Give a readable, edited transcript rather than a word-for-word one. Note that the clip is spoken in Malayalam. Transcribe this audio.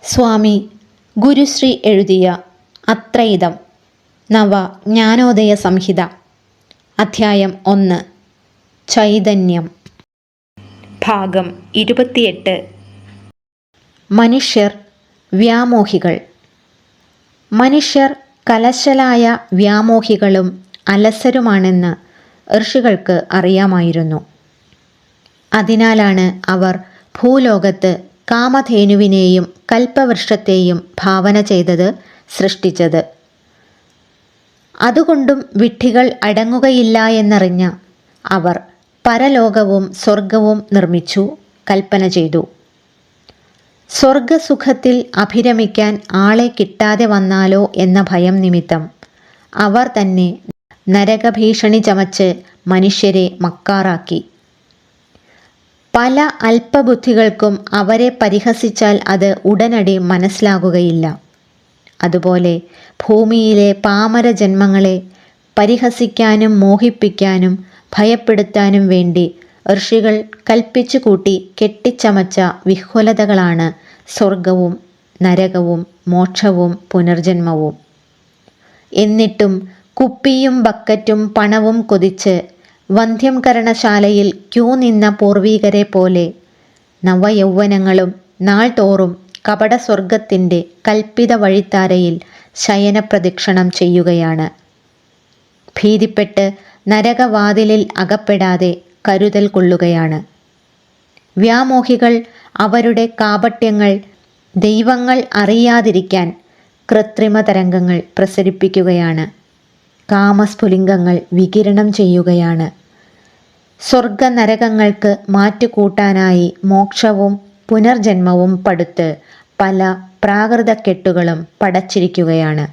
സ്വാമി ഗുരുശ്രീ എഴുതിയ അത്രയിതം നവ ജ്ഞാനോദയ സംഹിത അധ്യായം 1 ചൈതന്യം ഭാഗം 28 മനുഷ്യർ വ്യാമോഹികൾ. മനുഷ്യർ കലശലായ വ്യാമോഹികളും അലസരുമാണെന്ന് ഋഷികൾക്ക് അറിയാമായിരുന്നു. അതിനാലാണ് അവർ ഭൂലോകത്ത് കാമധേനുവിനെയും കൽപ്പവൃക്ഷത്തെയും ഭാവന ചെയ്തത്, സൃഷ്ടിച്ചത്. അതുകൊണ്ടും വിഡ്ഢികൾ അടങ്ങുകയില്ല എന്നറിഞ്ഞ അവർ പരലോകവും സ്വർഗവും നിർമ്മിച്ചു, കൽപ്പന ചെയ്തു. സ്വർഗസുഖത്തിൽ അഭിരമിക്കാൻ ആളെ കിട്ടാതെ വന്നാലോ എന്ന ഭയം നിമിത്തം അവർ തന്നെ നരകഭീഷണി ചമച്ച് മനുഷ്യരെ മക്കാറാക്കി. പല അല്പബുദ്ധികൾക്കും അവരെ പരിഹസിച്ചാൽ അത് ഉടനടി മനസ്സിലാകുകയില്ല. അതുപോലെ ഭൂമിയിലെ പാമര ജന്മങ്ങളെ പരിഹസിക്കാനും മോഹിപ്പിക്കാനും ഭയപ്പെടുത്താനും വേണ്ടി ഋഷികൾ കൽപ്പിച്ചു കൂട്ടി കെട്ടിച്ചമച്ച വിഹ്വലതകളാണ് സ്വർഗവും നരകവും മോക്ഷവും പുനർജന്മവും. എന്നിട്ടും കുപ്പിയും ബക്കറ്റും പണവും കൊതിച്ച് വന്ധ്യംകരണശാലയിൽ ക്യൂ നിന്ന പൂർവീകരെ പോലെ നവയൗവനങ്ങളും നാൾ തോറും കപടസ്വർഗത്തിൻ്റെ കൽപ്പിത വഴിത്താരയിൽ ശയനപ്രദക്ഷിണം ചെയ്യുകയാണ്. ഭീതിപ്പെട്ട് നരകവാതിലിൽ അകപ്പെടാതെ കരുതൽ കൊള്ളുകയാണ്. വ്യാമോഹികൾ അവരുടെ കാപട്യങ്ങൾ ദൈവങ്ങൾ അറിയാതിരിക്കാൻ കൃത്രിമ തരംഗങ്ങൾ പ്രസരിപ്പിക്കുകയാണ്. കാമസ്ഫുലിംഗങ്ങൾ വികിരണം ചെയ്യുകയാണ്. സ്വർഗനരകങ്ങൾക്ക് മാറ്റുകൂട്ടാനായി മോക്ഷവും പുനർജന്മവും പടുത്ത് പല പ്രാകൃതക്കെട്ടുകളും പടച്ചിരിക്കുകയാണ്.